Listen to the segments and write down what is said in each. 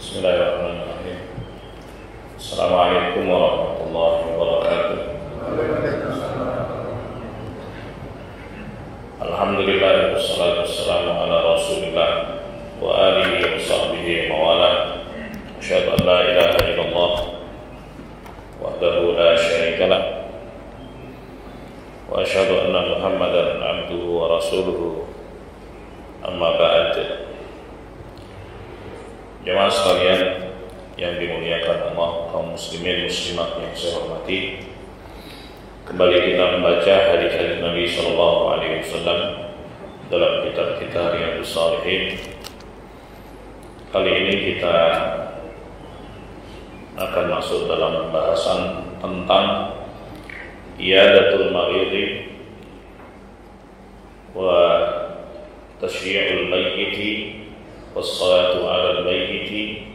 Bismillahirrahmanirrahim. Assalamualaikum warahmatullahi wabarakatuh. Alhamdulillah wassalatu wassalamu ala Rasulillah wa alihi wa sahbihi wa wala. Asyhadu an la ilaha illallah wahdahu la syarika lah wa asyhadu anna Muhammadan abduhu wa rasuluhu. Amma ba'd. Jemaah sekalian yang dimuliakan Allah, kaum muslimin muslimat yang saya hormati, kembali kita membaca hadis-hadis Nabi sallallahu alaihi wasallam dalam kitab kita Riyadhus Shalihin. Kali ini kita akan masuk dalam pembahasan tentang iyadatul maridhi wa tasyyi'ul mayyiti wassalatu 'alal mayyiti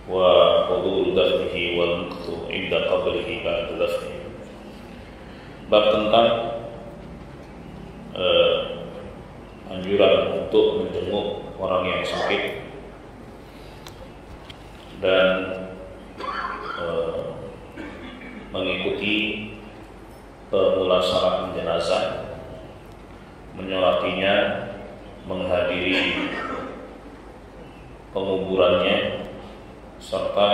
wa huduru dafnihi wal muqtu inda qabrihi ba'da dafnihi. Bab tentang anjuran untuk menjenguk orang yang sakit dan mengikuti pemulasaratan jenazah, menyolatinya, menghadiri penguburannya, serta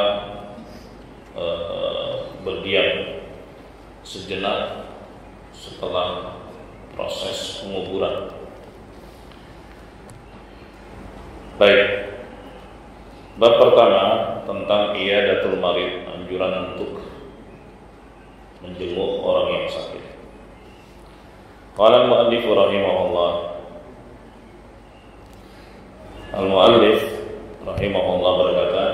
berdiam sejenak setelah proses penguburan. Baik, bab pertama tentang iyadatul marid, anjuran untuk menjenguk orang yang sakit. Qala al-mu'allif rahimahullah, al-mu'allif rahimahullah berkata,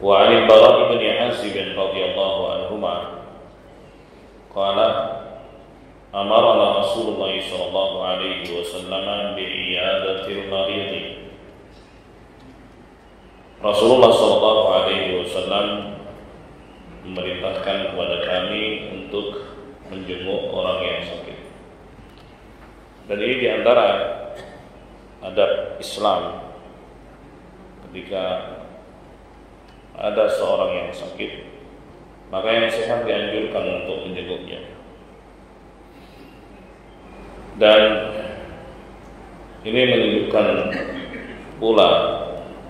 wa 'an al-Bara' bin 'Azib radhiyallahu anhuma qala amarna Rasulullah sallallahu alaihi wasallam bi iyadatil marid. Rasulullah sallallahu alaihi wasallam memerintahkan kepada kami untuk menjenguk orang yang sakit. Dan ini diantara adab Islam, ketika ada seorang yang sakit, maka yang sehat dianjurkan untuk menjenguknya. Dan ini menunjukkan pula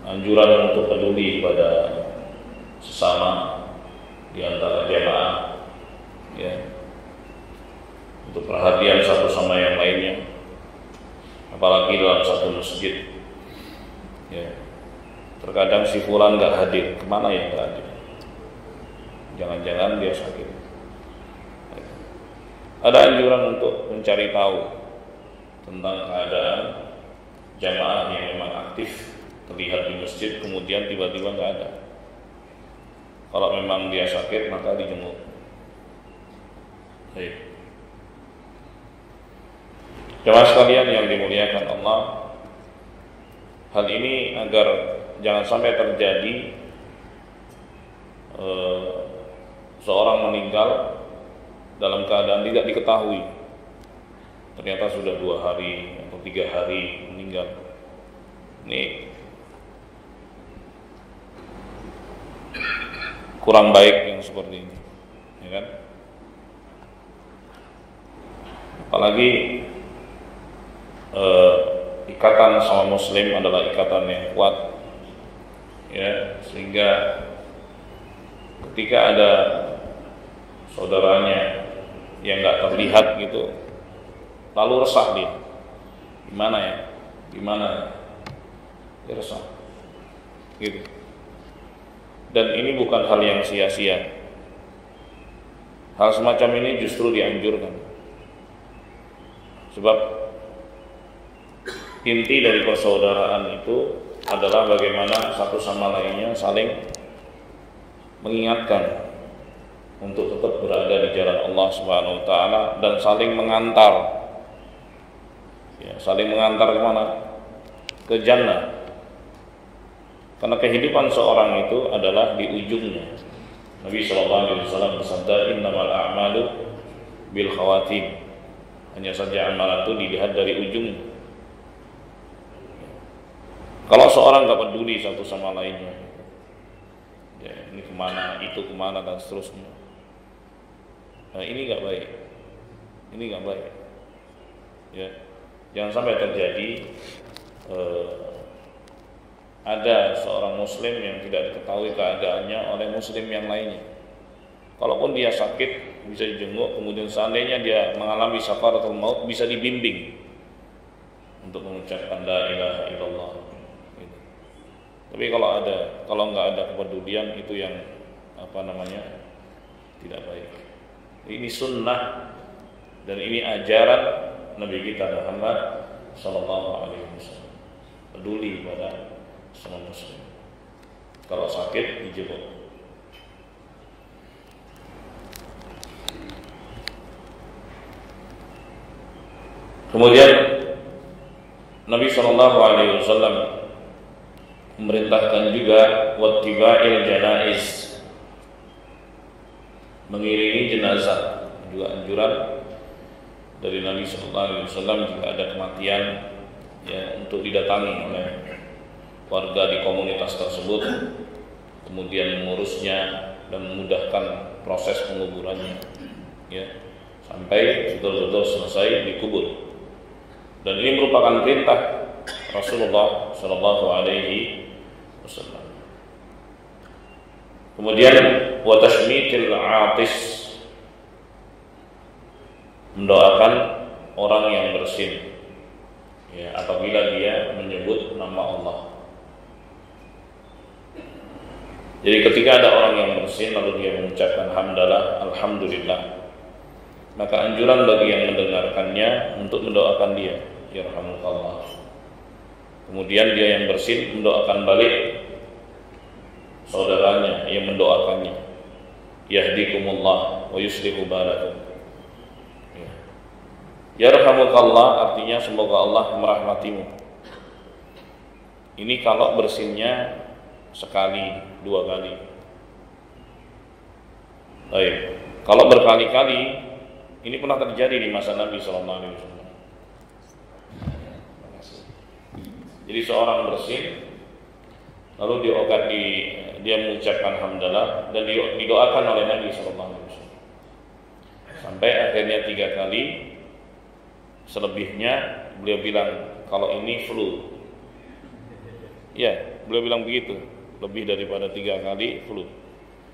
anjuran untuk peduli pada sesama di antara jamaah, ya, untuk perhatian satu sama yang lainnya, apalagi dalam satu masjid, ya. Terkadang si fulan nggak hadir, kemana yang nggak hadir? Jangan-jangan dia sakit. Ada anjuran untuk mencari tahu tentang keadaan jamaah yang memang aktif terlihat di masjid, kemudian tiba-tiba nggak ada. Kalau memang dia sakit, maka dijenguk. Baik. Jemaah sekalian yang dimuliakan Allah, hal ini agar jangan sampai terjadi seorang meninggal dalam keadaan tidak diketahui, ternyata sudah 2 hari atau 3 hari meninggal. Ini kurang baik yang seperti ini, ya kan? Apalagi ikatan sama muslim adalah ikatan yang kuat, ya, sehingga ketika ada saudaranya yang nggak terlihat gitu, lalu resah dia, gimana dia resah gitu. Dan ini bukan hal yang sia-sia. Hal semacam ini justru dianjurkan, sebab inti dari persaudaraan itu adalah bagaimana satu sama lainnya saling mengingatkan untuk tetap berada di jalan Allah Subhanahu wa taala dan saling mengantar, ya, saling mengantar kemana? Ke jannah. Karena kehidupan seorang itu adalah di ujungnya. Nabi sallallahu alaihi wasallam bersabda, innamal a'malu bil khawatim. Hanya saja amalan itu dilihat dari ujungnya. Kalau seorang gak peduli satu sama lainnya, Ya, ini kemana, itu kemana dan seterusnya. Nah, ini nggak baik. Ini nggak baik. Ya, jangan sampai terjadi ada seorang muslim yang tidak diketahui keadaannya oleh muslim yang lainnya. Kalaupun dia sakit bisa dijenguk, kemudian seandainya dia mengalami sakaratul maut bisa dibimbing untuk mengucapkan la ilaha illallah. Gitu. Tapi kalau nggak ada kepedulian itu yang tidak baik. Ini sunnah dan ini ajaran Nabi kita Muhammad Sallallahu Alaihi Wasallam. Peduli pada semua muslim. Kalau sakit dijenguk. Kemudian Nabi Sallallahu Alaihi Wasallam memerintahkan juga wattiba'il janaiz, mengiringi jenazah. Juga anjuran dari Nabi Sallallahu Alaihi Wasallam jika ada kematian ya untuk didatangi oleh warga di komunitas tersebut, kemudian mengurusnya dan memudahkan proses penguburannya ya sampai betul-betul selesai dikubur. Dan ini merupakan perintah Rasulullah Sallallahu Alaihi Wasallam. Kemudian wa tashmitil atis, mendoakan orang yang bersin ya apabila dia menyebut nama Allah. Jadi ketika ada orang yang bersin lalu dia mengucapkan hamdalah, alhamdulillah, maka anjuran bagi yang mendengarkannya untuk mendoakan dia, yarhamukallah. Kemudian dia yang bersin mendoakan balik saudaranya yang mendoakannya, yahdikumullah wa yuslihu balakum. Yarhamukallah artinya semoga Allah merahmatimu. Ini kalau bersinnya sekali, dua kali. Baik. Kalau berkali-kali, ini pernah terjadi di masa Nabi Sallallahu Alaihi Wasallam. Jadi seorang bersin, lalu dia mengucapkan hamdalah dan didoakan oleh Nabi Sallallahu Alaihi Wasallam. Sampai akhirnya 3 kali. Selebihnya beliau bilang kalau ini flu. Ya, beliau bilang begitu. Lebih daripada 3 kali flu.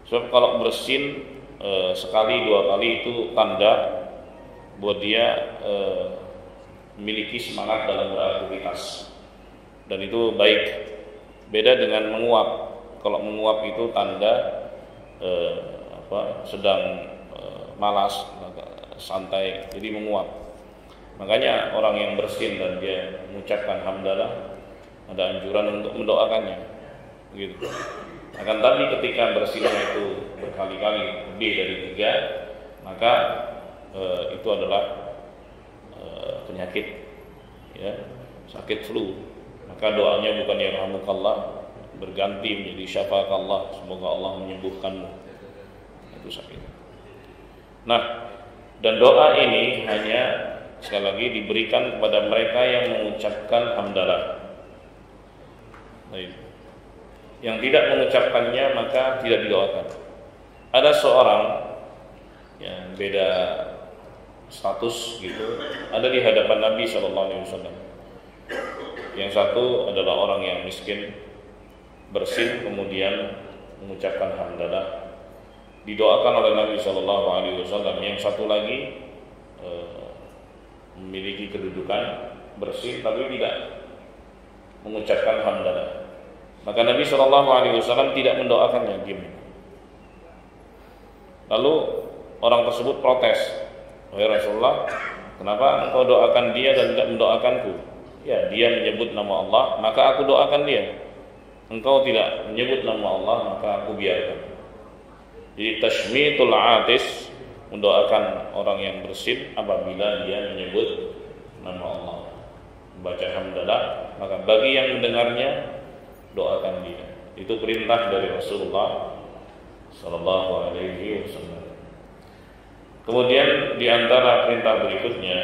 Sebab kalau bersin sekali 2 kali itu tanda buat dia memiliki semangat dalam beraktivitas. Dan itu baik. Beda dengan menguap. Kalau menguap itu tanda sedang malas, santai, jadi menguap. Makanya orang yang bersin dan dia mengucapkan hamdalah ada anjuran untuk mendoakannya, begitu. Akan tapi ketika bersinnya itu berkali-kali lebih dari 3, maka itu adalah penyakit, ya, sakit flu. Maka doanya bukan yarhamukallah, berganti menjadi syafaqallah, semoga Allah menyembuhkanmu. Itu sakit. Nah, dan doa ini hanya sekali lagi diberikan kepada mereka yang mengucapkan hamdalah. Baik. Yang tidak mengucapkannya maka tidak didoakan. Ada seorang yang beda status gitu, ada di hadapan Nabi Sallallahu Alaihi Wasallam. Yang satu adalah orang yang miskin, bersin kemudian mengucapkan hamdalah, didoakan oleh Nabi Sallallahu Alaihi Wasallam. Yang satu lagi memiliki kedudukan bersih tapi tidak mengucapkan hamdalah. Maka Nabi Shallallahu Alaihi Wasallam tidak mendoakannya, diam. Lalu orang tersebut protes, wahai Rasulullah, kenapa engkau doakan dia dan tidak mendoakanku? Ya, dia menyebut nama Allah, maka aku doakan dia. Engkau tidak menyebut nama Allah, maka aku biarkan. Jadi tashmitul atis, mendoakan orang yang bersin apabila dia menyebut nama Allah, membaca hamdalah, maka bagi yang mendengarnya doakan dia. Itu perintah dari Rasulullah Sallallahu Alaihi Wasallam. Kemudian di antara perintah berikutnya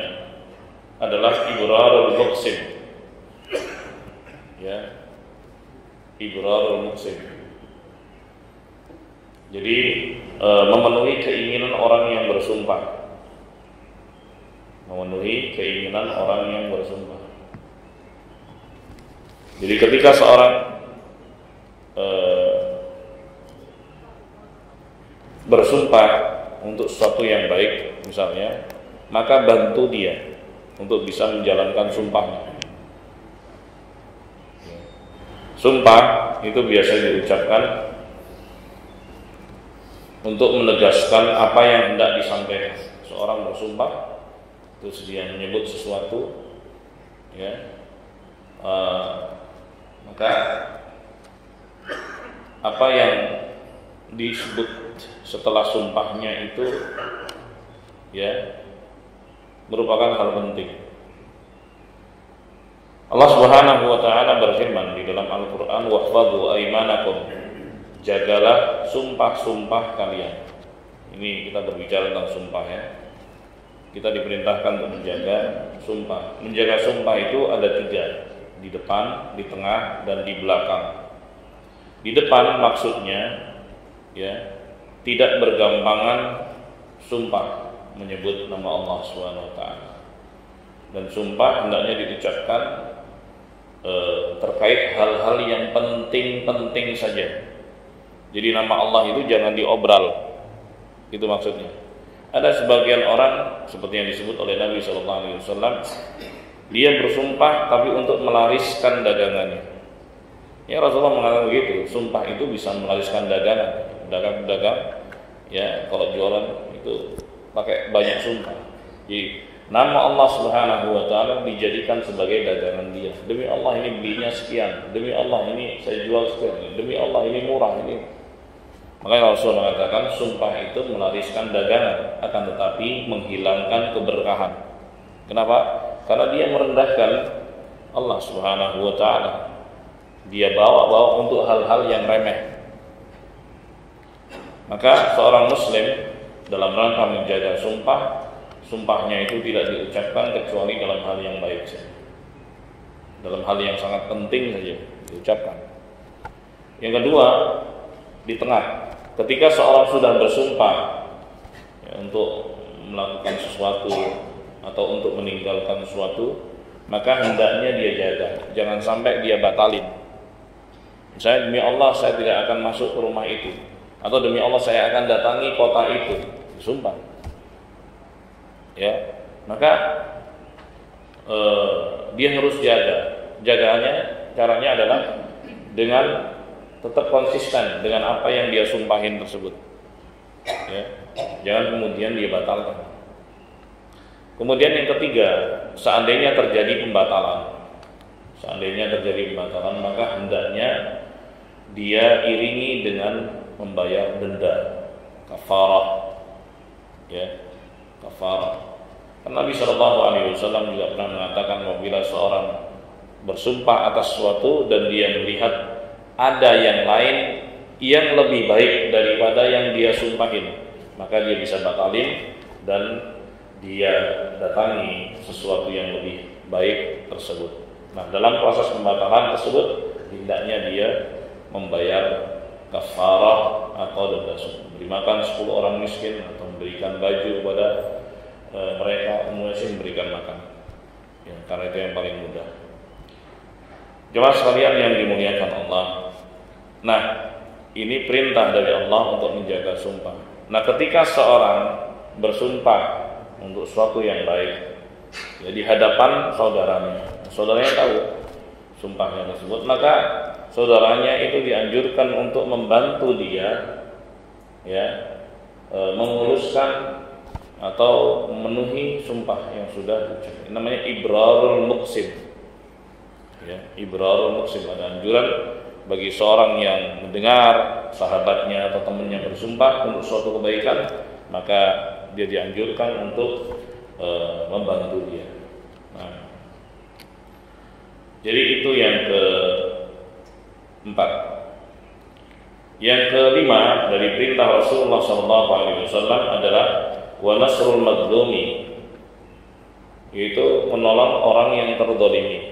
adalah ibrarul muqsim. Ya, ibrarul muqsim. Jadi memenuhi keinginan orang yang bersumpah. Memenuhi keinginan orang yang bersumpah. Jadi ketika seorang bersumpah untuk sesuatu yang baik misalnya, maka bantu dia untuk bisa menjalankan sumpahnya. Sumpah itu biasa diucapkan untuk menegaskan apa yang hendak disampaikan. Seorang bersumpah, terus dia menyebut sesuatu, ya, maka apa yang disebut setelah sumpahnya itu, ya, merupakan hal penting. Allah Subhanahu wa taala berfirman di dalam Al-Qur'an, "Wahfadhu aymanakum." Jagalah sumpah-sumpah kalian. Ini kita berbicara tentang sumpah, ya. Kita diperintahkan untuk menjaga sumpah. Menjaga sumpah itu ada 3, di depan, di tengah, dan di belakang. Di depan maksudnya, ya, tidak bergampangan sumpah menyebut nama Allah Subhanahu wa taala. Dan sumpah hendaknya diucapkan terkait hal-hal yang penting-penting saja. Jadi nama Allah itu jangan diobral. Itu maksudnya. Ada sebagian orang seperti yang disebut oleh Nabi SAW, dia bersumpah tapi untuk melariskan dagangannya. Ya, Rasulullah mengatakan begitu. Sumpah itu bisa melariskan dagangan. Dagang-dagang, ya, kalau jualan itu pakai banyak sumpah. Jadi nama Allah Subhanahu wa taala dijadikan sebagai dagangan dia. Demi Allah ini belinya sekian, demi Allah ini saya jual sekian, demi Allah ini murah ini. Makanya Rasulullah mengatakan sumpah itu melariskan dagangan, akan tetapi menghilangkan keberkahan. Kenapa? Karena dia merendahkan Allah Subhanahu wa taala. Dia bawa untuk hal-hal yang remeh. Maka seorang muslim dalam rangka menjaga sumpah, sumpahnya itu tidak diucapkan kecuali dalam hal yang baik saja. Dalam hal yang sangat penting saja diucapkan. Yang kedua, di tengah. Ketika seorang sudah bersumpah, ya, untuk melakukan sesuatu atau untuk meninggalkan sesuatu, maka hendaknya dia jaga. Jangan sampai dia batalin. Misalnya, demi Allah saya tidak akan masuk ke rumah itu, atau demi Allah saya akan datangi kota itu, sumpah. Ya, maka dia harus jaga. Jagaannya, caranya adalah dengan tetap konsisten dengan apa yang dia sumpahin tersebut. Ya, jangan kemudian dia batalkan. Kemudian yang ketiga, seandainya terjadi pembatalan, maka hendaknya dia iringi dengan membayar denda, kafarah. Ya, kafarah. Karena Nabi SAW juga pernah mengatakan, apabila seorang bersumpah atas sesuatu dan dia melihat ada yang lain yang lebih baik daripada yang dia sumpahin, maka dia bisa batalin dan dia datangi sesuatu yang lebih baik tersebut. Nah, dalam proses pembatalan tersebut hendaknya dia membayar kafarah atau denda, memberi makan 10 orang miskin atau memberikan baju kepada mereka, umumnya sih memberikan makan, ya, karena itu yang paling mudah. Jemaah sekalian yang dimuliakan Allah, nah, ini perintah dari Allah untuk menjaga sumpah. Nah, ketika seorang bersumpah untuk sesuatu yang baik, ya, di hadapan saudaranya tahu sumpahnya tersebut, maka saudaranya itu dianjurkan untuk membantu dia, ya, menguluskan atau memenuhi sumpah yang sudah diucapkan. Namanya ibrarul muqsim. Ya, ibrarul muqsim, ada anjuran bagi seorang yang mendengar sahabatnya atau temannya bersumpah untuk suatu kebaikan, maka dia dianjurkan untuk membantu dia. Nah, jadi itu yang keempat. Yang kelima dari perintah Rasulullah SAW adalah wa nasrul mazlumi, yaitu menolong orang yang terzalimi.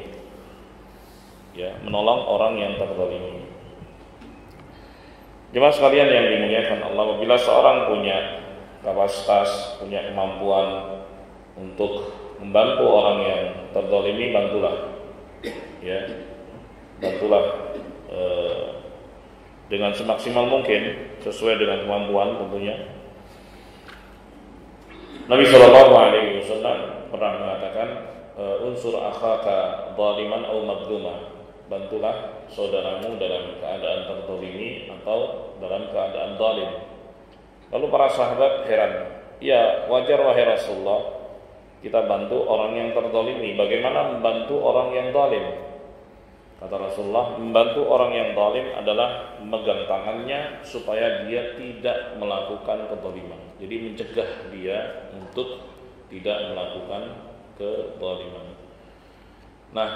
Ya, menolong orang yang terzalimi. Jemaah sekalian yang dimuliakan Allah, apabila seorang punya kapasitas, punya kemampuan untuk membantu orang yang terzalimi, bantulah, ya, bantulah dengan semaksimal mungkin sesuai dengan kemampuan tentunya. Nabi Shallallahu Alaihi Wasallam pernah mengatakan, unsur akhaka zaliman au madluma, bantulah saudaramu dalam keadaan terzalimi atau dalam keadaan zalim. Lalu para sahabat heran, ya wajar wahai Rasulullah, kita bantu orang yang terzalimi, bagaimana membantu orang yang zalim? Kata Rasulullah, membantu orang yang zalim adalah memegang tangannya supaya dia tidak melakukan kezaliman. Jadi mencegah dia untuk tidak melakukan kezaliman. Nah,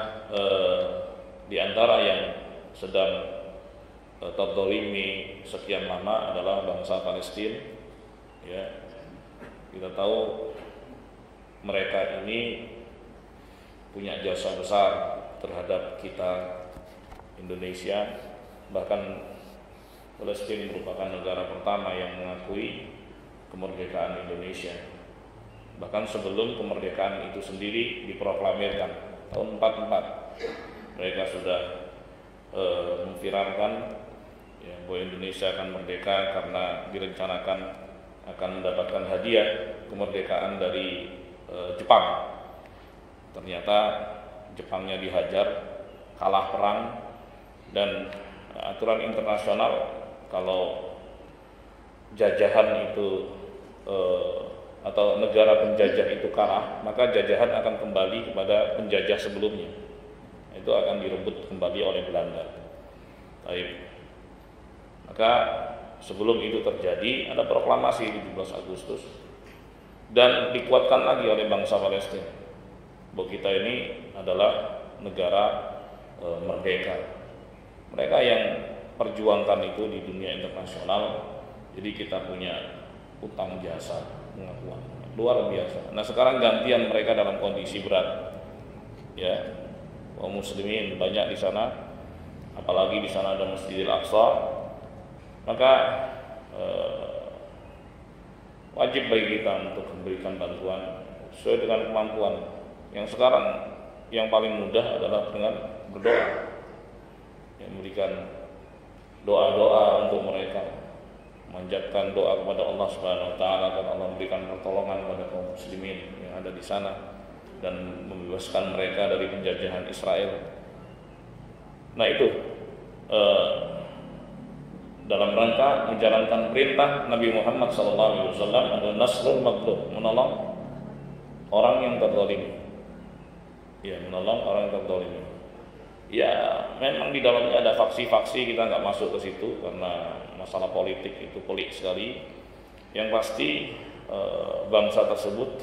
di antara yang sedang terzalimi sekian lama adalah bangsa Palestina. Ya, kita tahu mereka ini punya jasa besar terhadap kita Indonesia. Bahkan Palestina merupakan negara pertama yang mengakui kemerdekaan Indonesia. Bahkan sebelum kemerdekaan itu sendiri diproklamirkan tahun 44, mereka sudah memviralkan ya, bahwa Indonesia akan merdeka karena direncanakan akan mendapatkan hadiah kemerdekaan dari Jepang. Ternyata Jepangnya dihajar, kalah perang, dan aturan internasional kalau jajahan itu atau negara penjajah itu kalah, maka jajahan akan kembali kepada penjajah sebelumnya. Itu akan direbut kembali oleh Belanda. Baik. Maka sebelum itu terjadi ada proklamasi 17 Agustus dan dikuatkan lagi oleh bangsa Palestina bahwa kita ini adalah negara merdeka. Mereka yang perjuangkan itu di dunia internasional, jadi kita punya utang jasa pengakuan luar biasa. Nah sekarang gantian mereka dalam kondisi berat, ya, kaum muslimin banyak di sana, apalagi di sana ada Masjidil Aqsa, maka wajib bagi kita untuk memberikan bantuan sesuai dengan kemampuan. Yang sekarang yang paling mudah adalah dengan berdoa, yang memberikan doa-doa untuk mereka, memanjatkan doa kepada Allah Subhanahu wa taala agar Allah memberikan pertolongan kepada kaum muslimin yang ada di sana dan membebaskan mereka dari penjajahan Israel. Nah itu dalam rangka menjalankan perintah Nabi Muhammad SAW adalah nasrul maghlub, menolong orang yang terzalimi. Ya, menolong orang yang terzalimi. Ya, memang di dalamnya ada faksi-faksi, kita nggak masuk ke situ karena masalah politik itu pelik sekali. Yang pasti bangsa tersebut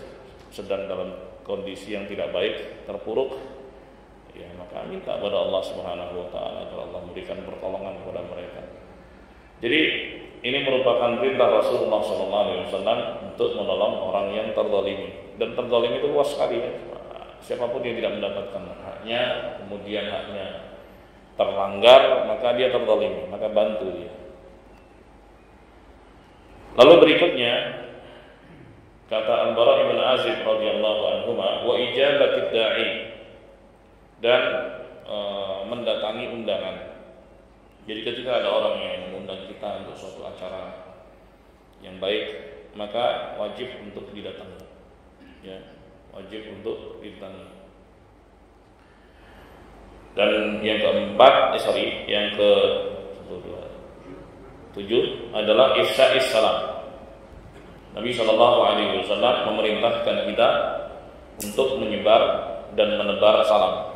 sedang dalam kondisi yang tidak baik, terpuruk. Ya, maka minta kepada Allah Subhanahu wa taala agar Allah memberikan pertolongan kepada mereka. Jadi ini merupakan perintah Rasulullah SAW untuk menolong orang yang terzalimi, dan terzalimi itu luas sekali. Ya. Siapapun yang tidak mendapatkan haknya, kemudian haknya terlanggar, maka dia terzalimi, maka bantu dia. Lalu berikutnya kata Al-Bara ibn Azib radhiyallahu anhu, wa ijabatid da'i, dan mendatangi undangan. Jadi ketika ada orang yang mengundang kita untuk suatu acara yang baik, maka wajib untuk didatangi. Ya, wajib untuk didatangi. Dan yang keempat, yang ke-7 adalah ifsha'is salam. Nabi SAW memerintahkan kita untuk menyebar dan menebar salam.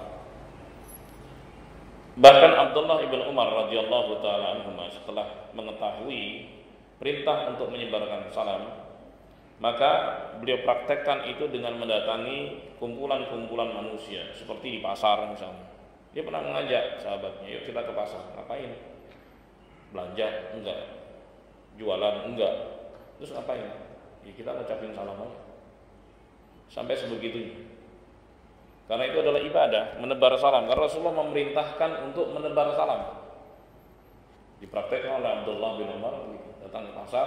Bahkan Abdullah ibn Umar radhiyallahu taala anhu setelah mengetahui perintah untuk menyebarkan salam, maka beliau praktekkan itu dengan mendatangi kumpulan-kumpulan manusia seperti di pasar misalnya. Dia pernah mengajak sahabatnya, yuk kita ke pasar. Ngapain? Belanja? Enggak. Jualan? Enggak. Terus ngapain? Ya kita ngucapin salam aja. Sampai sebegitunya. Karena itu adalah ibadah, menebar salam. Karena Rasulullah memerintahkan untuk menebar salam. Dipraktekkan oleh Abdullah bin Umar, datang ke pasar,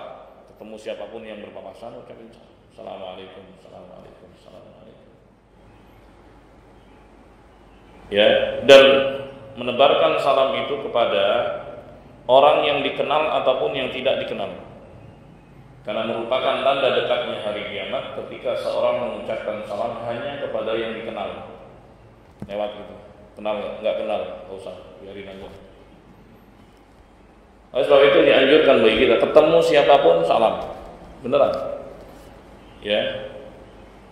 ketemu siapapun yang berpapasan, ucapin Assalamualaikum, Assalamualaikum, Assalamualaikum. Ya, dan menebarkan salam itu kepada orang yang dikenal ataupun yang tidak dikenal. Karena merupakan tanda dekatnya hari kiamat ketika seorang mengucapkan salam hanya kepada yang dikenal. Lewat itu. Kenal enggak kenal, enggak usah, biarin aja. Oleh sebab itu dianjurkan bagi kita ketemu siapapun salam. Beneran. Ya.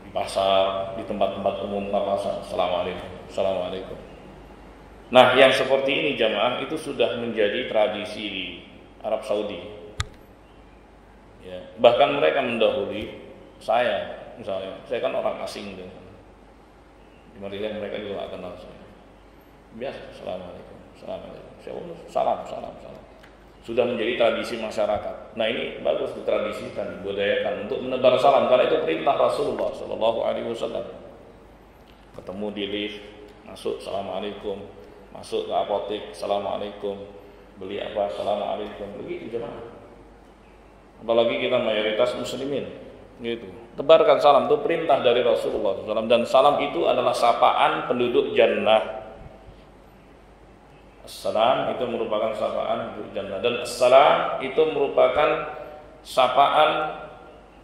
Di pasar, di tempat-tempat umum pasar, Assalamualaikum, Assalamualaikum. Nah, yang seperti ini jamaah itu sudah menjadi tradisi di Arab Saudi. Ya, bahkan mereka mendahului saya, misalnya, saya kan orang asing di Malaysia, mereka juga nggak kenal saya. Biasa, Assalamualaikum, Assalamualaikum. Salam. Sudah menjadi tradisi masyarakat. Nah, ini bagus ditradisikan, dibudayakan untuk menebar salam karena itu perintah Rasulullah Shallallahu Alaihi Wasallam. Ketemu di lift, masuk Assalamualaikum, masuk ke apotek, Assalamualaikum, beli apa, Assalamualaikum, begitu jemaah. Apalagi kita mayoritas muslimin, gitu. Tebarkan salam itu perintah dari Rasulullah SAW, dan salam itu adalah sapaan penduduk jannah. Assalam itu merupakan sapaan penduduk jannah, dan assalam itu merupakan sapaan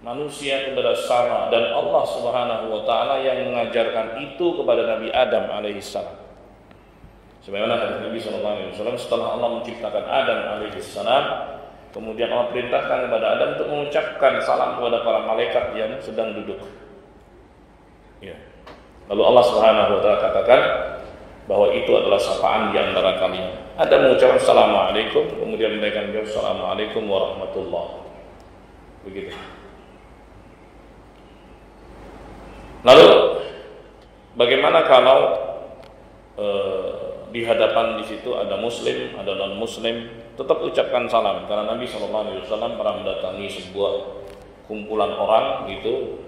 manusia kepada sama, dan Allah Subhanahu wa taala yang mengajarkan itu kepada Nabi Adam alaihissalam. Sebagaimana hadis Nabi sallallahu alaihi wasallam, setelah Allah menciptakan Adam alaihissalam, kemudian Allah perintahkan kepada Adam untuk mengucapkan salam kepada para malaikat yang sedang duduk. Ya. Lalu Allah Subhanahu wa taala katakan bahwa itu adalah sapaan di antara kalian. Ada mengucapkan Assalamualaikum, kemudian mereka menjawab Assalamualaikum warahmatullahi. Begitu. Lalu bagaimana kalau di hadapan di situ ada muslim, ada non muslim, tetap ucapkan salam karena Nabi SAW pernah mendatangi sebuah kumpulan orang gitu,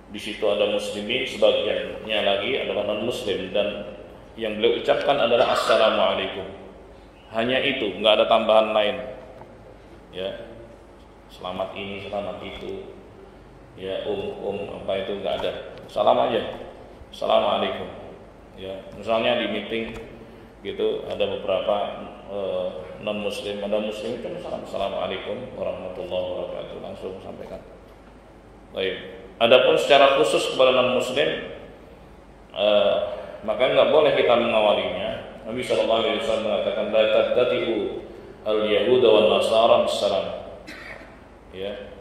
di situ ada muslimin, sebagiannya lagi adalah non muslim, dan yang beliau ucapkan adalah Assalamualaikum. Hanya itu, nggak ada tambahan lain. Ya, selamat ini, selamat itu, ya apa itu nggak ada. Salam aja, Assalamualaikum. Ya, misalnya di meeting gitu ada beberapa non muslim, ada muslim itu salam Assalamualaikum warahmatullahi wabarakatuh, langsung sampaikan. Baik. Adapun secara khusus kepada non muslim, maka nggak boleh kita mengawalinya. Nabi sallallahu alaihi wasallam mengatakan la tabtadi'u al-yahuda wan nasara bisalam. Ya.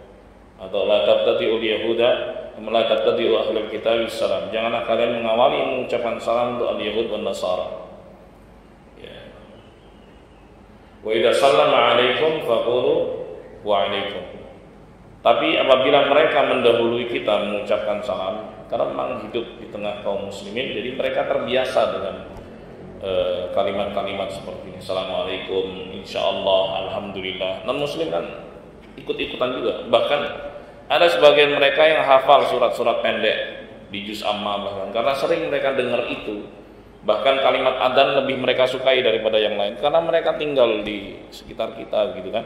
Atau la tabtadi'u al-yahuda la tabtadi'u ahlul kitab bisalam. Janganlah kalian mengawali mengucapkan salam untuk al-yahud wan nasara. Ya. Wa idza sallama 'alaikum faqulu wa 'alaikum. Tapi apabila mereka mendahului kita mengucapkan salam, karena memang hidup di tengah kaum muslimin, jadi mereka terbiasa dengan kalimat-kalimat seperti ini. Assalamualaikum, insyaallah, alhamdulillah. Non muslim kan ikut-ikutan juga. Bahkan ada sebagian mereka yang hafal surat-surat pendek di juz amma bahkan, karena sering mereka dengar itu. Bahkan kalimat adzan lebih mereka sukai daripada yang lain, karena mereka tinggal di sekitar kita gitu kan.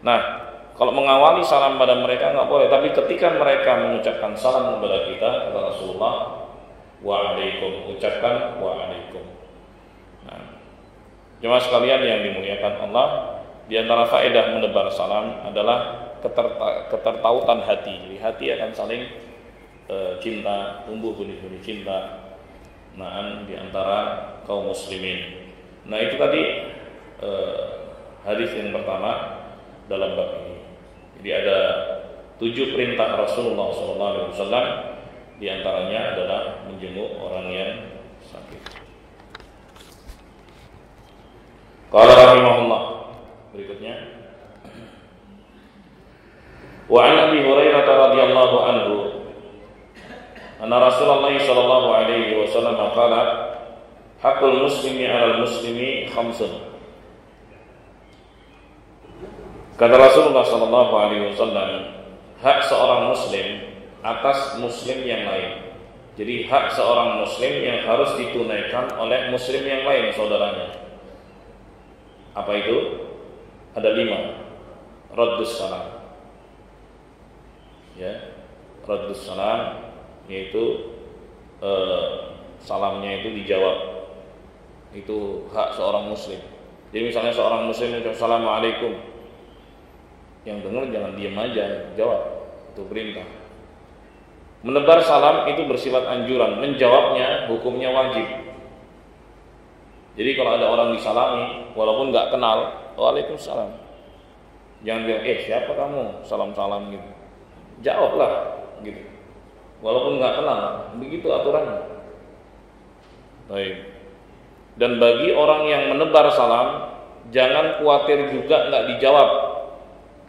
Nah, kalau mengawali salam pada mereka nggak boleh, tapi ketika mereka mengucapkan salam kepada kita, kata Rasulullah, wa'alaikum, ucapkan wa'alaikum. Nah, jemaah sekalian yang dimuliakan Allah, di antara faedah menebar salam adalah ketertautan hati. Jadi hati akan saling cinta, tumbuh benih-benih cinta, di antara kaum muslimin. Nah, itu tadi hadis yang pertama dalam bab ini. Jadi ada 7 perintah Rasulullah SAW, di antaranya adalah menjenguk orang yang sakit. Qala rahimahullah, berikutnya, wa an Abi Hurairah radhiyallahu anhu anna Rasulullah sallallahu alaihi wasallam qala haqqul muslimi 'alal muslimi khamsun. Kata Rasulullah sallallahu alaihi wasallam, hak seorang muslim atas muslim yang lain. Jadi hak seorang muslim yang harus ditunaikan oleh muslim yang lain saudaranya. Apa itu? Ada 5. Raddus salam. Ya, raddus salam yaitu salamnya itu dijawab. Itu hak seorang muslim. Jadi misalnya seorang muslim ucap assalamualaikum, yang dengar jangan diam aja, jawab. Itu perintah. Menebar salam itu bersifat anjuran, menjawabnya hukumnya wajib. Jadi kalau ada orang disalami walaupun nggak kenal, waalaikumsalam, jangan bilang siapa kamu, salam-salam gitu. Jawablah gitu, walaupun nggak kenal. Begitu aturannya. Baik. Dan bagi orang yang menebar salam, jangan khawatir juga nggak dijawab.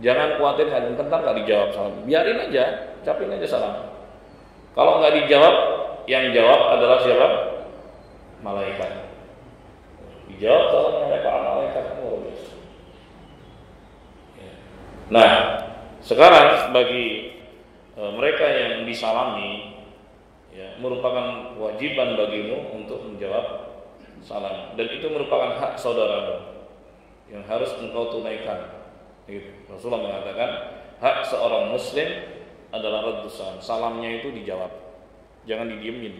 Jangan khawatir bentar nggak dijawab salam. Biarin aja, ucapin aja salam. Kalau nggak dijawab, yang jawab adalah siapa? Malaikat. Dijawab salamnya oleh para malaikat. Nah, sekarang bagi mereka yang disalami, ya, merupakan kewajiban bagimu untuk menjawab salam, dan itu merupakan hak saudaramu yang harus engkau tunaikan. Rasulullah mengatakan hak seorang muslim adalah raddus salam. Salamnya itu dijawab, jangan didiemin.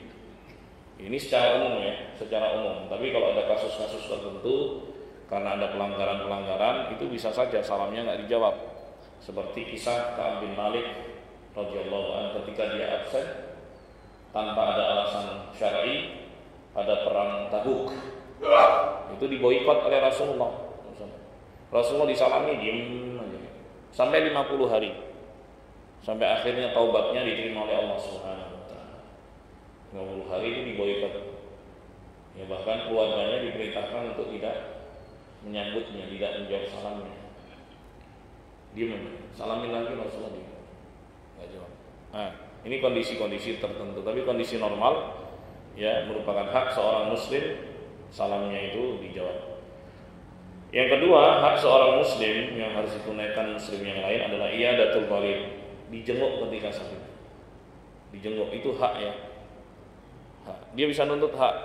Ini secara umum ya, secara umum. Tapi kalau ada kasus-kasus tertentu karena ada pelanggaran-pelanggaran, itu bisa saja salamnya nggak dijawab. Seperti kisah Ka'ab bin Malik radhiyallahu anhu ketika dia absen tanpa ada alasan syar'i pada perang Tabuk. Itu diboikot oleh Rasulullah. Rasulullah disalami diem aja sampai 50 hari. Sampai akhirnya taubatnya diterima oleh Allah Subhanahu wa taala. 50 hari itu diboikot. Ya, bahkan keluarganya diperintahkan untuk tidak menyambutnya, tidak menjawab salamnya. Diem, salamin lagi Rasulullah diem. Enggak jawab. Nah, ini kondisi-kondisi tertentu, tapi kondisi normal ya merupakan hak seorang muslim salamnya itu dijawab. Yang kedua, hak seorang muslim yang harus ditunaikan muslim yang lain adalah iyadatul marid, dijenguk ketika sakit. Dijenguk itu hak ya. Hak. Dia bisa nuntut hak.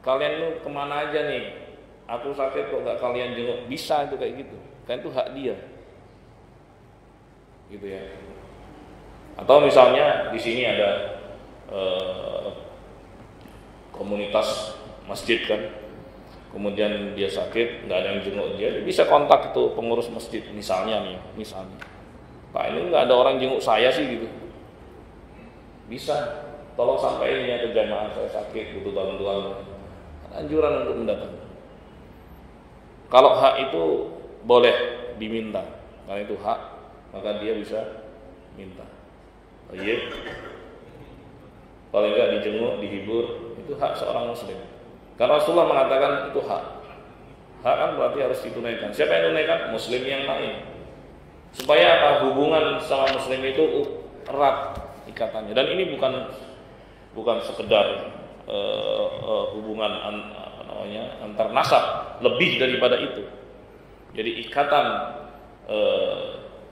Kalian tuh kemana aja nih? Aku sakit kok gak kalian jenguk? Bisa itu kayak gitu. Kan itu hak dia. Gitu ya. Atau misalnya di sini ada komunitas masjid kan, kemudian dia sakit, nggak ada yang jenguk dia bisa kontak itu pengurus masjid misalnya, Pak ini nggak ada orang jenguk saya sih gitu, bisa tolong sampaikan ya ke jamaah saya sakit butuh bantuan, anjuran untuk mendatang. Kalau hak itu boleh diminta karena itu hak, maka dia bisa minta. Oh iya, kalau enggak dijenguk, dihibur, itu hak seorang muslim. Karena Rasulullah mengatakan itu hak. Hak kan berarti harus ditunaikan. Siapa yang tunaikan? Muslim yang lain. Supaya apa? Hubungan sama muslim itu erat ikatannya. Dan ini bukan sekedar hubungan antar nasab, lebih daripada itu. Jadi ikatan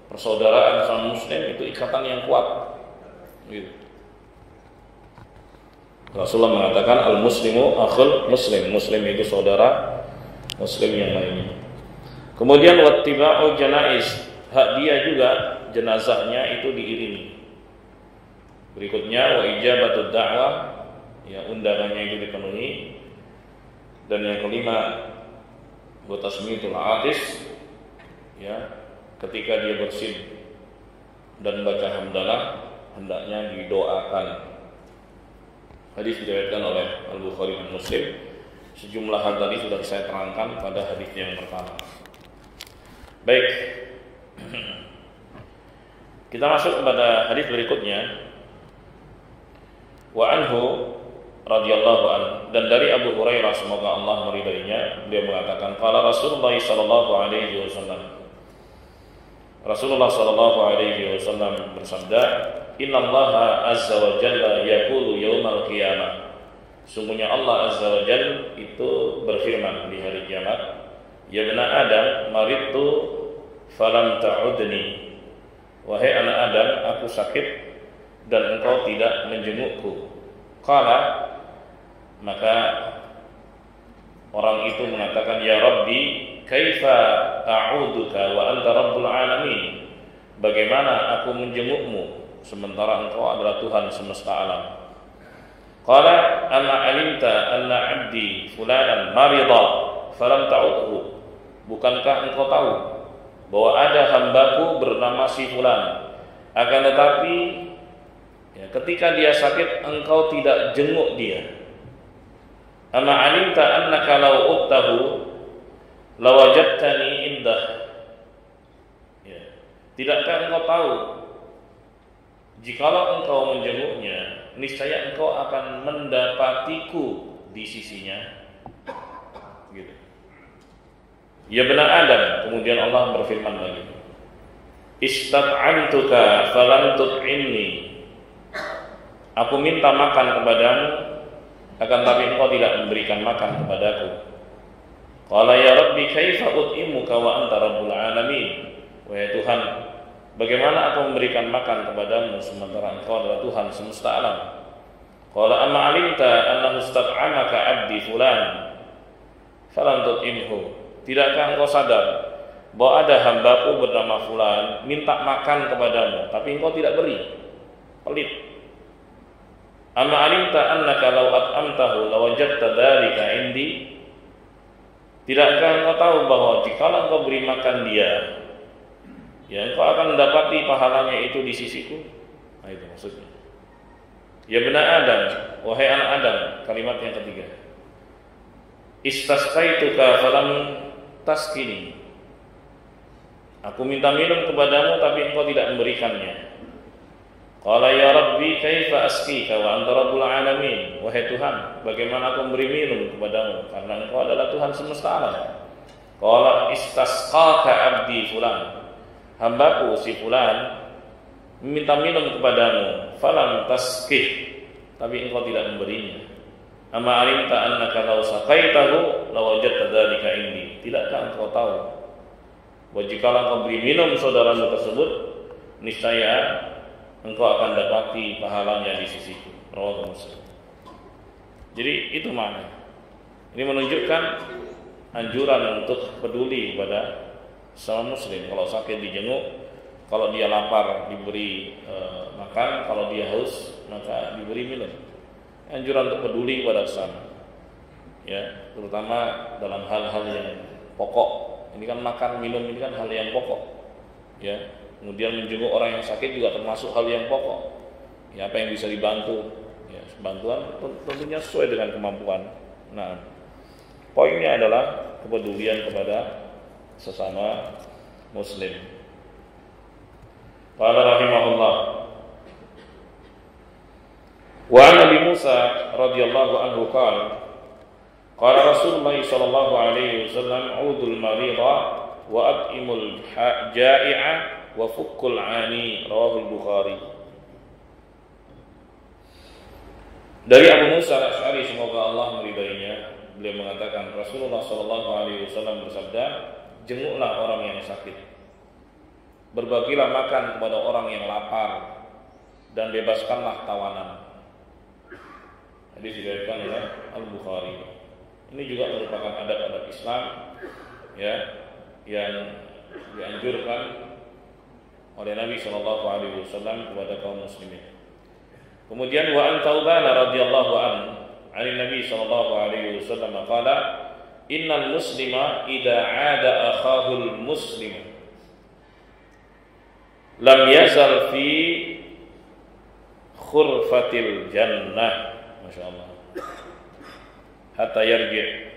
persaudaraan sama muslim itu ikatan yang kuat. Gitu. Rasulullah mengatakan al-muslimu akhul muslim, muslim itu saudara muslim yang lainnya. Kemudian wattiba'u janaiz, hak dia juga jenazahnya itu diiringi. Berikutnya wa ijabatud da'wah, ya undangannya itu dipenuhi. Dan yang kelima wa tasmitul atis, ya ketika dia bersin dan baca hamdalah hendaknya didoakan. Hadis diriwayatkan oleh Al-Bukhari dan Muslim. Sejumlah hal tadi sudah saya terangkan pada hadis yang pertama. Baik, kita masuk kepada hadis berikutnya. Wa anhu radhiyallahu anhu, dan dari Abu Hurairah semoga Allah meridainya, dia mengatakan qala Rasulullah sallallahu alaihi wasallam, Rasulullah sallallahu alaihi wasallam bersabda, innallaha azza wa jalla yaqulu yaumal qiyamah, sungguhnya Allah azza wa jalla itu berfirman di hari kiamat, ya bani Adam maridtu falam ta'udni, wahai anak Adam aku sakit dan engkau tidak menjengukku. Qala, maka Orang itu mengatakan, "Ya Rabbi, kaifa a'uduka wa anta rabbul alamin?" Bagaimana aku menjengukmu sementara engkau adalah Tuhan semesta alam? Qala, "Amma alimta anna 'abdi fulanan marida falam ta'udhu?" Bukankah engkau tahu bahwa ada hambaku bernama si fulan, akan tetapi ya, ketika dia sakit engkau tidak jenguk dia. Amma alimta annaka law uttahu lawajadtani indah. Ya. Tidakkah engkau tahu jikalau engkau menjenguknya, niscaya engkau akan mendapatiku di sisinya. Gitu. Ya benar Adam, kemudian Allah berfirman lagi, "Istat'amtuka falam tut'imni." Aku minta makan kepadamu, akan tapi engkau tidak memberikan makan kepadaku. Qala ya Rabbi kaifa ut'imuka wa anta rabbul alamin. Wahai Tuhan, bagaimana aku memberikan makan kepadamu sementara engkau adalah Tuhan semesta alam? Qala amma alimta annahu istat'amaka 'abdi fulan falam tut'imhu. Tidakkah engkau sadar bahwa ada hambaku bernama fulan minta makan kepadamu tapi engkau tidak beri? Pelit. Amma alimta annaka law at'amtahu lawajadta dzalika indi. Tidakkah engkau tahu bahwa jikalau engkau beri makan dia, ya engkau akan mendapati pahalanya itu di sisiku? Nah itu maksudnya. Ya benar Adam, wahai anak Adam, kalimat yang ketiga. Istasqaituka falam taskini. Aku minta minum kepadamu tapi engkau tidak memberikannya. Qala ya Rabbi kaifa asqika wa anta rabbul alamin. Wahai Tuhan, bagaimana aku memberi minum kepadamu karena engkau adalah Tuhan semesta alam. Qala istasqaka abdi fulan. Hambaku si fulan meminta minum kepadamu, falam tasqih, tapi engkau tidak memberinya. Amma alimta annaka law saqaitahu lawajadta dzalika indi. Tidakkah engkau tahu bahwa jikalau engkau beri minum saudaramu tersebut, niscaya engkau akan dapati pahalanya di sisiku. Rawahu Muslim. Jadi itu makna. Ini menunjukkan anjuran untuk peduli kepada sesama muslim. Kalau sakit dijenguk, kalau dia lapar diberi makan, kalau dia haus maka diberi minum. Anjuran untuk peduli kepada sesama. Ya, terutama dalam hal-hal yang pokok. Ini kan makan, minum ini kan hal yang pokok. Ya. Kemudian menjenguk orang yang sakit juga termasuk hal yang pokok. Ya, apa yang bisa dibantu? Ya, bantuan tentunya sesuai dengan kemampuan. Nah, poinnya adalah kepedulian kepada sesama muslim. Qala rahimahullah. Wa an Abi Musa radhiyallahu anhu qala qala Rasulullah sallallahu alaihi wasallam udul marida wa at'imul ja'i'a wa fukkul 'ani. Rawahul Bukhari. Dari Abu Musa al-Asy'ari, semoga Allah meridainya, beliau mengatakan Rasulullah sallallahu alaihi wasallam bersabda, jenguklah orang yang sakit, berbagilah makan kepada orang yang lapar, dan bebaskanlah tawanan. Hadis diriwayatkan oleh Al-Bukhari. Ini juga merupakan adab-adab Islam, ya, yang dianjurkan oleh Nabi sallallahu alaihi wasallam kepada kaum muslimin. Kemudian wa an Tauban radhiyallahu anhu, dari Nabi sallallahu alaihi wasallam qala, innal muslima idza 'ada akhahul muslim lam yazal fi khurfatil jannah. Masyaallah. Hatta yarji'.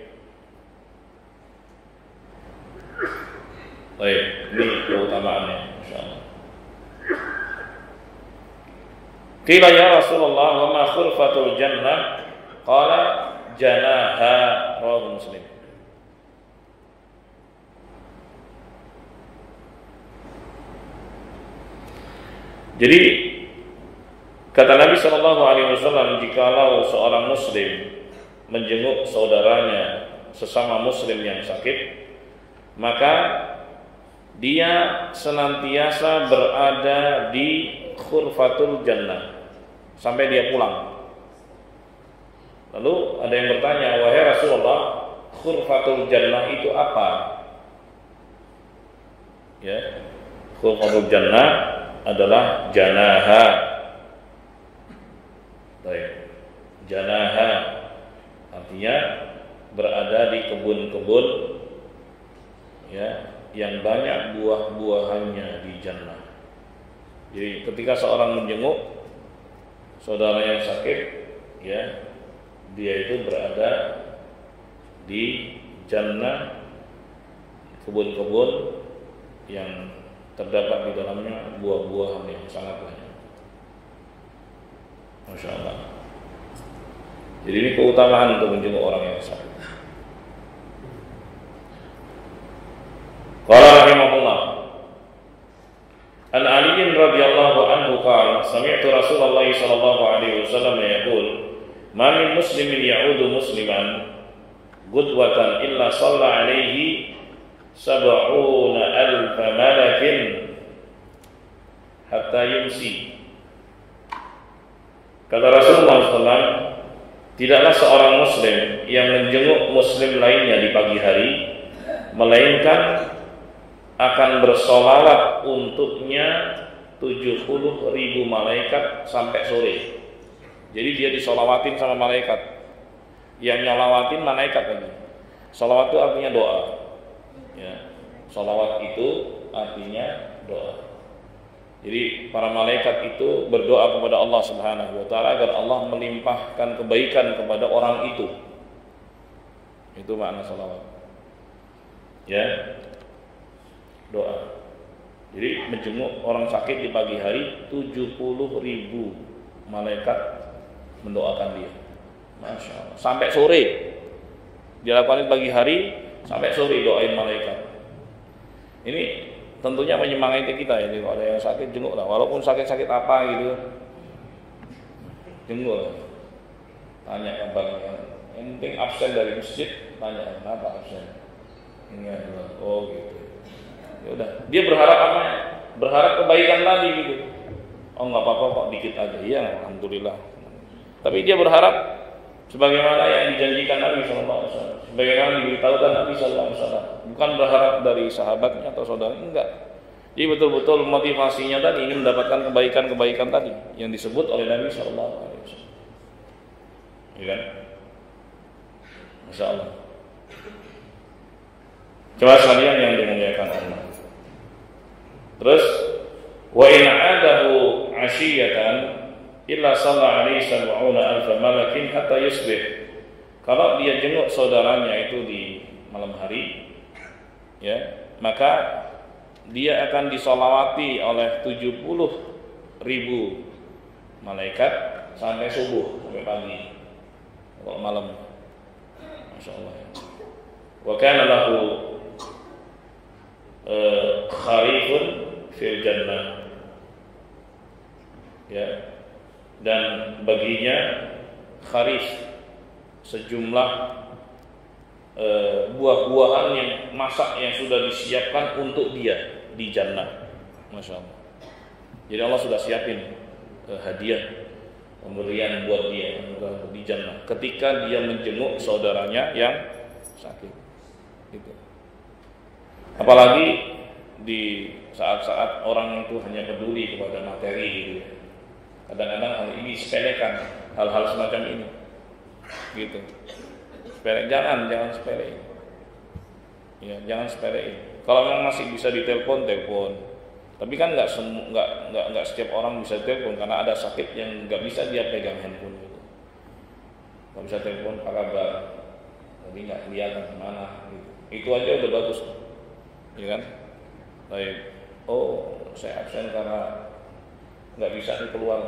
Baik, ini keutamaannya insyaallah. Qila ya Rasulullah wa ma khurfatul jannah? Qala janaha. Rawahu Muslim. Jadi kata Nabi sallallahu alaihi wasallam, jikalau seorang muslim menjenguk saudaranya sesama muslim yang sakit, maka dia senantiasa berada di khurfatul jannah sampai dia pulang. Lalu ada yang bertanya, wahai Rasulullah, khurfatul jannah itu apa? Ya, khurfatul jannah adalah janaha. Baik. Janaha artinya berada di kebun-kebun ya yang banyak buah-buahannya di jannah. Jadi ketika seorang menjenguk saudara yang sakit, ya, dia itu berada di jannah, kebun-kebun yang terdapat di dalamnya buah-buahan yang sangat banyak. Masya Allah. Jadi ini keutamaan untuk menjenguk orang yang sakit. Qala rahimahullah, An Ali radhiyallahu anhu qala sami'tu Rasulullah sallallahu alaihi wasallam yaqul ma min muslimin ya'udu musliman qudwatan illa shalla alaihi 70,000 malakin hatta yumsi. Kata Rasulullah SAW, tidaklah seorang muslim yang menjenguk muslim lainnya di pagi hari melainkan akan bersolawat untuknya 70.000 malaikat sampai sore. Jadi dia disolawatin sama malaikat. Yang nyolawatin malaikat lagi. Solawat itu artinya doa. Ya, solawat itu artinya doa. Jadi para malaikat itu berdoa kepada Allah Subhanahu wa taala agar Allah melimpahkan kebaikan kepada orang itu. Itu makna solawat. Ya. Doa. Jadi menjenguk orang sakit di pagi hari 70.000 malaikat mendoakan dia. Masya Allah. Sampai sore. Dilakukan pagi hari sampai sore doain malaikat. Ini tentunya menyemangati kita ya. Kalau ada yang sakit jenguk lah. Walaupun sakit-sakit apa gitu, jenguk lah. Tanya kabarnya. Yang penting absen dari masjid, tanya kenapa absen. Ini adalah oh gitu. Ya udah, dia berharap apa? Berharap kebaikan tadi gitu. Oh nggak apa-apa kok, dikit aja. Iya, alhamdulillah. Tapi dia berharap sebagaimana yang dijanjikan Nabi SAW, sebagaimana diberitahukan Nabi SAW. Bukan berharap dari sahabatnya atau saudara, enggak. Jadi betul-betul motivasinya tadi ingin mendapatkan kebaikan-kebaikan tadi yang disebut oleh Nabi SAW. Ya kan? Masya Allah. Coba sekalian yang dimuliakan Allah. Terus wa in 'adahu 'ashiyatan illa shalla alaihi 70,000 malakin hatta yusbih. Kalau dia jenguk saudaranya itu di malam hari, ya, maka dia akan disolawati oleh 70.000 malaikat sampai subuh, sampai pagi. Kalau malam, masya Allah. Wa kana lahu kharifun fil jannah, ya, dan baginya kharif sejumlah buah-buahan yang masak yang sudah disiapkan untuk dia di jannah. Masya Allah. Jadi Allah sudah siapin hadiah pemberian buat dia di jannah ketika dia menjenguk saudaranya yang sakit. Gitu. Apalagi di saat-saat orang itu hanya peduli kepada materi gitu ya. Kadang-kadang hal ini sepelekan, hal-hal semacam ini. Gitu. Jangan sepelein. Ya, jangan sepelein. Kalau memang masih bisa ditelepon, telepon. Tapi kan nggak setiap orang bisa telepon karena ada sakit yang nggak bisa dia pegang handphone gitu. Nggak bisa telepon apa kabar. Jadi nggak kelihatan kemana gitu. Itu aja udah bagus. Ya kan? Baik. Oh, saya absen karena nggak bisa keluar,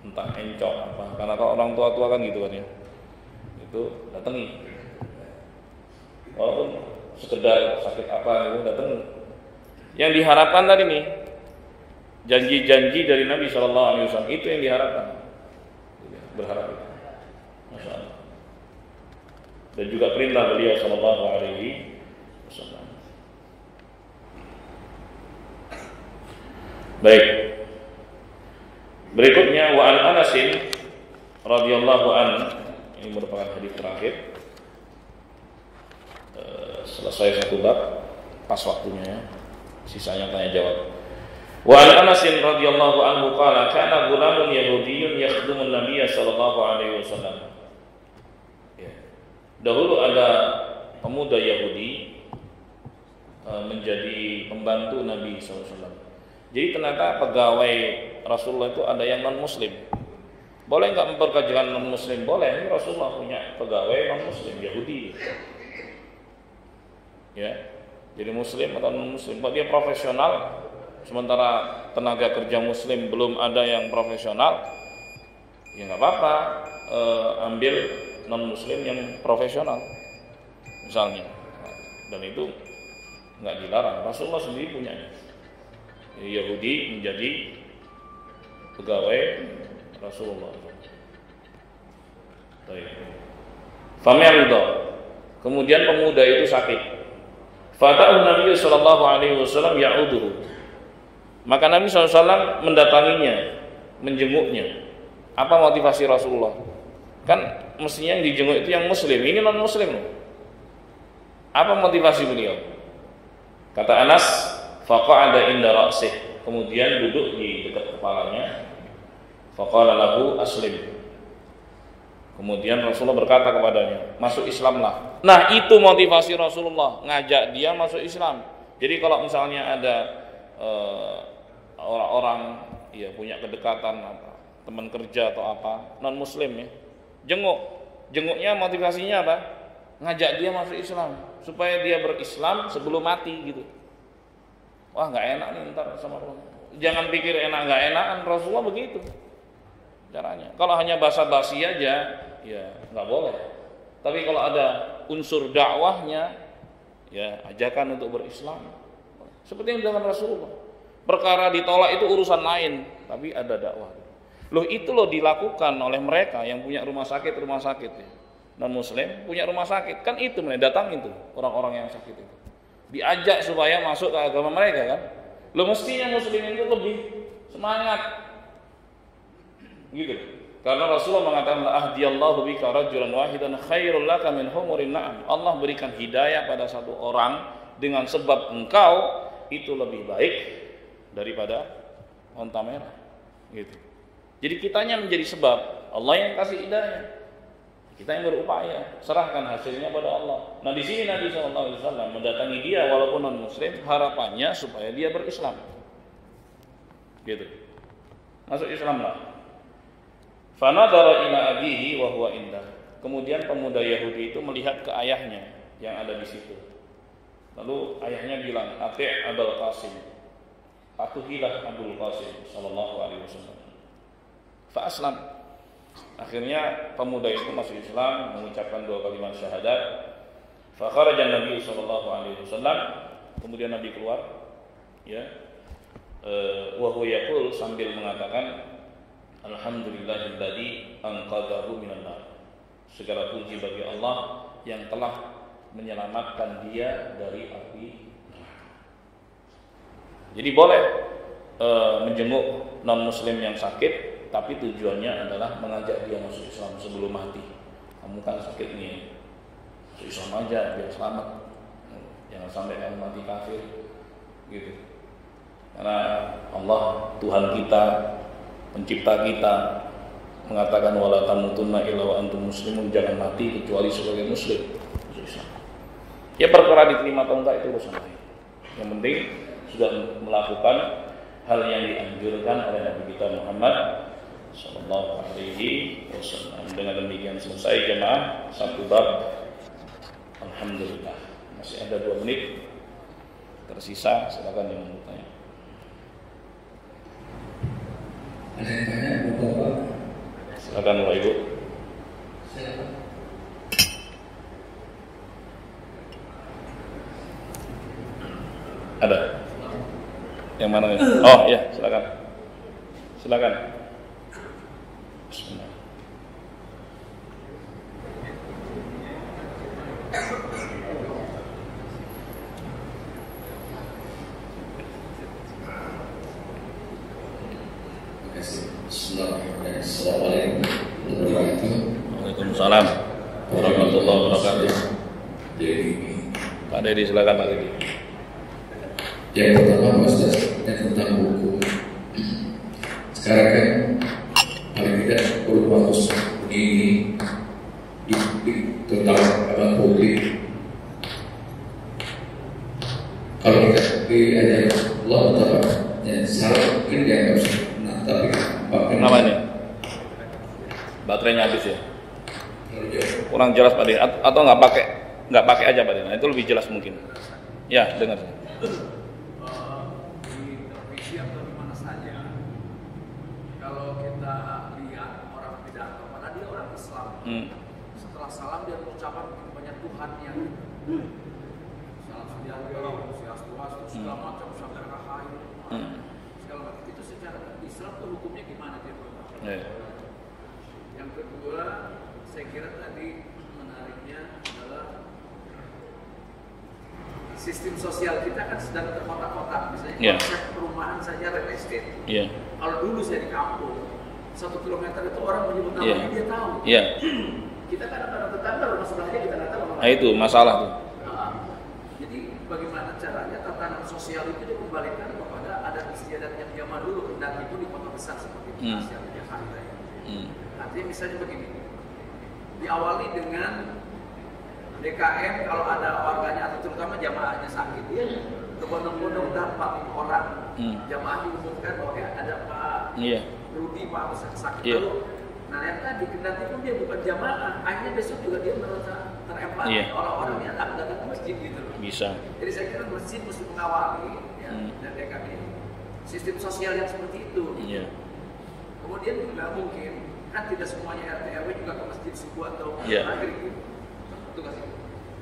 entah encok apa. Karena kalau orang tua kan gitu kan ya. Itu datangi. Walaupun sekedar sakit apa itu datangi. Yang diharapkan tadi nih, janji-janji dari Nabi SAW itu yang diharapkan. Berharap itu. Masya Allah. Dan juga perintah beliau Sallallahu Alaihi Wasallam. Baik. Berikutnya wa an Anasin radhiyallahu anhu, ini merupakan hadis terakhir. selesai satu bab, pas waktunya ya. Sisanya tanya jawab. Wa an Anas radhiyallahu anhu qala kana ghulamun yahudiyyun yakhdumu an-nabiy sallallahu alaihi wasallam. Ya. Dahulu ada pemuda Yahudi menjadi pembantu Nabi SAW. Jadi ternyata pegawai Rasulullah itu ada yang non Muslim. Boleh nggak memperkerjakan non Muslim? Boleh. Ini Rasulullah punya pegawai non Muslim Yahudi. Ya, jadi Muslim atau non Muslim. Kalau dia profesional, sementara tenaga kerja Muslim belum ada yang profesional, ya nggak apa-apa. Ambil non Muslim yang profesional, misalnya. Dan itu nggak dilarang. Rasulullah sendiri punyanya. Yahudi menjadi pegawai Rasulullah. Baik. Famiyaldo. Kemudian pemuda itu sakit. Fata'un Nabi sallallahu alaihi wasallam ya'uduhu. Maka Nabi SAW mendatanginya, menjenguknya. Apa motivasi Rasulullah? Kan mestinya yang dijenguk itu yang Muslim. Ini non Muslim. Apa motivasi beliau? Kata Anas, faqa'ada inda ra'sih. Kemudian duduk di dekat kepalanya. Faqala lahu aslim. Kemudian Rasulullah berkata kepadanya, masuk Islamlah. Nah, itu motivasi Rasulullah, ngajak dia masuk Islam. Jadi kalau misalnya ada orang-orang ya punya kedekatan apa, teman kerja atau apa, non Muslim ya, jenguknya motivasinya apa? Ngajak dia masuk Islam supaya dia berislam sebelum mati gitu. Wah, nggak enak nih ntar sama Allah. Jangan pikir enak nggak enakan, Rasulullah begitu caranya. Kalau hanya basa-basi aja, ya nggak boleh. Tapi kalau ada unsur dakwahnya, ya ajakan untuk berislam. Seperti yang dilakukan Rasulullah. Perkara ditolak itu urusan lain, tapi ada dakwah. Loh itu loh dilakukan oleh mereka yang punya rumah sakit ya. Non Muslim punya rumah sakit, kan itu mereka datang itu orang-orang yang sakit itu. Diajak supaya masuk ke agama mereka kan. Loh mestinya Muslim itu lebih semangat. Gitu. Karena Rasulullah mengatakan ahdiyallahu bika rajulan wahidan khairul laka min humurin na'am. Allah berikan hidayah pada satu orang dengan sebab engkau itu lebih baik daripada onta merah. Gitu. Jadi kitanya menjadi sebab, Allah yang kasih hidayah. Kita yang berupaya, serahkan hasilnya pada Allah. Nah di sini Nabi SAW mendatangi dia walaupun non Muslim, harapannya supaya dia berislam. Gitu. Masuk Islam lah. Fanadara ila abihi wa huwa indah. Kemudian pemuda Yahudi itu melihat ke ayahnya yang ada di situ. Lalu ayahnya bilang, "Ati' Abul Qasim." Patuhilah Abul Qasim sallallahu alaihi wasallam. Fa aslam. Akhirnya pemuda itu masuk Islam, mengucapkan 2 kalimat syahadat. Fa kharaja Nabi sallallahu alaihi wasallam. Kemudian Nabi keluar, ya. Wa huwa yaqul sambil mengatakan alhamdulillahilladzi anqadhahu minan nar. Segala puji bagi Allah yang telah menyelamatkan dia dari api. Jadi boleh menjenguk non muslim yang sakit, tapi tujuannya adalah mengajak dia masuk Islam sebelum mati. Kamu kan sakit nih, masuk Islam aja biar selamat. Jangan sampai kamu mati kafir, gitu. Karena Allah Tuhan kita, pencipta kita, mengatakan wala tamutunna illa wa antum muslimun, jangan mati kecuali sebagai muslim. Ya perkara diterima atau enggak itu urusan lain. Yang penting sudah melakukan hal yang dianjurkan oleh Nabi kita Muhammad sallallahu alaihi wasallam. Dengan demikian selesai jemaah satu bab. Alhamdulillah. Masih ada 2 menit tersisa, silakan yang mau tanya. Ada yang tanya, Bapak? Silakan Bapak Ibu. Silakan. Ada. Yang mana ya? Oh ya, silakan. Silakan. Bismillah. Bismillahirrahmanirrahim. Assalamualaikum warahmatullahi wabarakatuh. Waalaikumsalam warahmatullahi wabarakatuh. Jadi Pak Jadi silakan Pak Didi. Yang pertama Ustaz, tentang hukum. Sekarang kan paling tidak perlu waktu begini tentang publik. Kalau kita diajar Allah Taala, ya salah mungkin dia harus. Nah, tapi kenapa ini? Baterainya habis ya? Kurang jelas Pak Didi. Atau nggak pakai aja Pak Didi. Nah, itu lebih jelas mungkin. Ya, dengar. Di televisi atau di mana saja, kalau kita lihat orang pidato, padahal dia orang Islam, setelah salam dia mengucapkan banyak Tuhan yang salam sejahtera, swastiastu, segala macam sampai rahayu, segala macam. Itu secara Islam tuh hukumnya gimana dia? Yang kedua, saya kira tadi menariknya adalah sistem sosial kita kan sedang terkotak-kotak, misalnya konsep perumahan saja real estate. Kalau dulu saya di kampung, 1 kilometer itu orang menyebut namanya dia tahu. Kita kadang-kadang tetangga rumah sebelahnya kita nggak tahu. Nah itu masalah tuh. Jadi bagaimana caranya tatanan sosial itu dikembalikan kepada adat istiadat yang zaman dulu, dan itu di kota besar seperti Asia di Jakarta. Artinya misalnya begini, diawali dengan DKM kalau ada warganya atau terutama jamaahnya sakit, dia berbondong-bondong dampak orang. Jamaah diumumkan bahwa ada Pak Rudi Pak sakit lalu. Nah yang tadi kendati pun dia bukan jamaah, akhirnya besok juga dia merasa terempati orang-orang yang datang ke masjid gitu. Bisa. Jadi saya kira masjid mesti mengawali dan DKM sistem sosial yang seperti itu. Kemudian juga mungkin kan tidak semuanya RT RW juga ke masjid subuh atau maghrib gitu.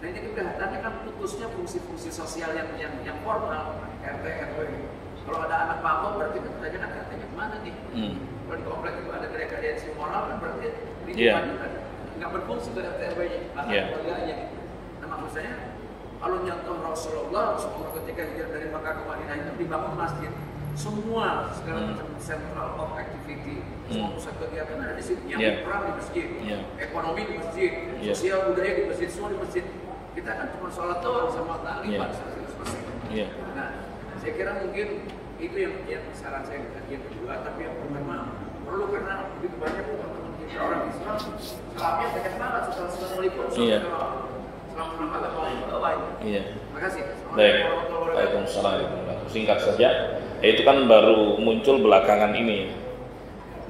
Nah ini kelihatannya kan putusnya fungsi-fungsi sosial yang formal RT RW. Kalau ada anak pamong berarti kan pertanyaan RT-nya kemana nih? Kalau di komplek itu ada dekadensi moral kan berarti lingkungannya kan nggak berfungsi ke RT RW-nya, bahkan keluarganya. Nah maksud saya kalau nyontoh Rasulullah ketika hijrah dari Makkah ke Madinah itu dibangun masjid. Semua segala macam central of activity, semua pusat kegiatan ada di situ. Yang perang di masjid, ekonomi di masjid, sosial budaya di masjid, semua di masjid. Kita kan cuma sholat doang sama taklimat, Nah, saya kira mungkin itu yang saran saya yang kedua. Tapi yang pertama perlu, karena begitu banyak teman-teman kita orang Islam, salamnya banyak banget setelah Assalamualaikum. Terima kasih. Baik. Waalaikumsalam. Singkat saja. Itu kan baru muncul belakangan ini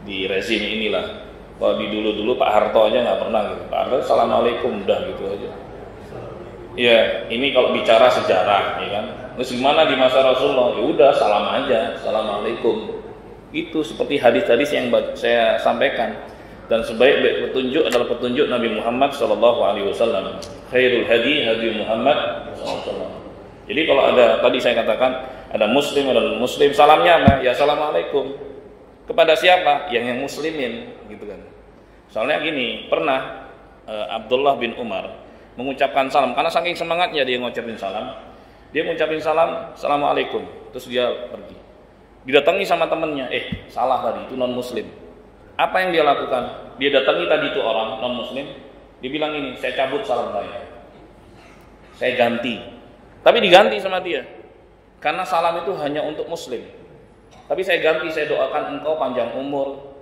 di rezim inilah. Kalau di dulu Pak Harto aja nggak pernah gitu. Pak Harto Assalamualaikum udah gitu aja. Ya ini kalau bicara sejarah, ya kan. Terus gimana di masa Rasulullah? Ya udah salam aja, Assalamualaikum. Itu seperti hadis-hadis yang saya sampaikan. Dan sebaik-baik petunjuk adalah petunjuk Nabi Muhammad SAW. Khairul hadi Muhammad SAW. Jadi kalau ada tadi saya katakan ada muslim, ada non-muslim, salamnya apa? Ya assalamualaikum. Kepada siapa? Yang muslimin, gitu kan. Soalnya gini, pernah Abdullah bin Umar mengucapkan salam karena saking semangatnya dia ngucapin salam. Dia ngucapin salam, assalamualaikum. Terus dia pergi. Didatangi sama temennya, salah tadi, itu non-muslim. Apa yang dia lakukan? Dia datangi tadi itu orang non-muslim, dia bilang ini, saya cabut salam saya ganti. Tapi diganti sama dia. Karena salam itu hanya untuk muslim. Tapi saya ganti, saya doakan engkau panjang umur,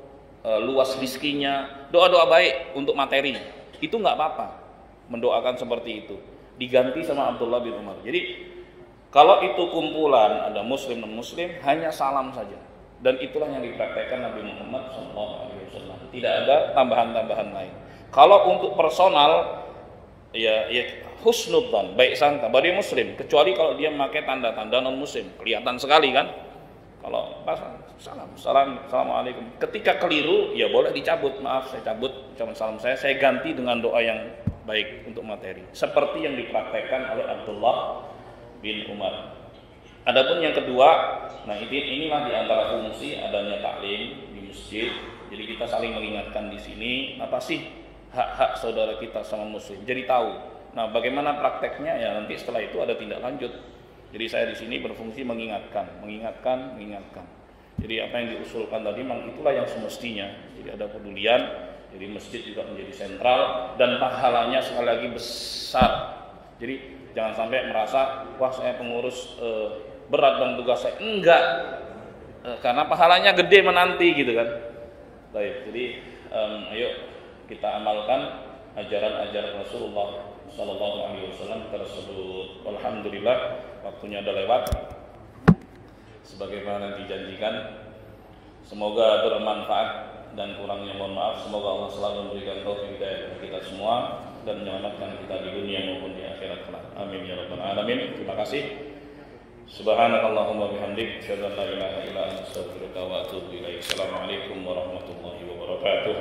luas rizkinya, doa-doa baik untuk materi. Itu nggak apa-apa, mendoakan seperti itu. Diganti sama Abdullah bin Umar. Jadi kalau itu kumpulan ada muslim dan muslim, hanya salam saja. Dan itulah yang dipraktekkan Nabi Muhammad SAW. Tidak ada tambahan-tambahan lain. Kalau untuk personal, ya husnudzan, baik sangka bagi muslim, kecuali kalau dia memakai tanda-tanda non muslim, kelihatan sekali kan. Kalau assalamualaikum, ketika keliru ya boleh dicabut, maaf saya cabut ucapan salam saya ganti dengan doa yang baik untuk materi, seperti yang dipraktekkan oleh Abdullah bin Umar. Adapun yang kedua, nah inilah diantara fungsi adanya taklim di masjid. Jadi kita saling mengingatkan di sini apa sih hak-hak saudara kita sama muslim. Jadi tahu. Nah, bagaimana prakteknya ya nanti setelah itu ada tindak lanjut. Jadi saya di sini berfungsi mengingatkan. Jadi apa yang diusulkan tadi memang itulah yang semestinya. Jadi ada pedulian, jadi masjid juga menjadi sentral dan pahalanya sekali lagi besar. Jadi Jangan sampai merasa wah saya pengurus berat dan tugas saya. Enggak. Karena pahalanya gede menanti gitu kan. Baik, jadi ayo kita amalkan ajaran-ajaran Rasulullah Sallallahu Alaihi Wasallam tersebut. Alhamdulillah waktunya udah lewat. Sebagaimana dijanjikan, semoga bermanfaat dan kurangnya mohon maaf. Semoga Allah selalu memberikan taufik hidayah kepada kita semua dan menyelamatkan kita di dunia maupun di akhirat kelak. Amin ya rabbal alamin. Terima kasih. Subhanakallahumma bihamdik, asyhadu an la ilaha illa anta, astaghfiruka wa atubu ilaik. Assalamualaikum warahmatullahi wabarakatuh.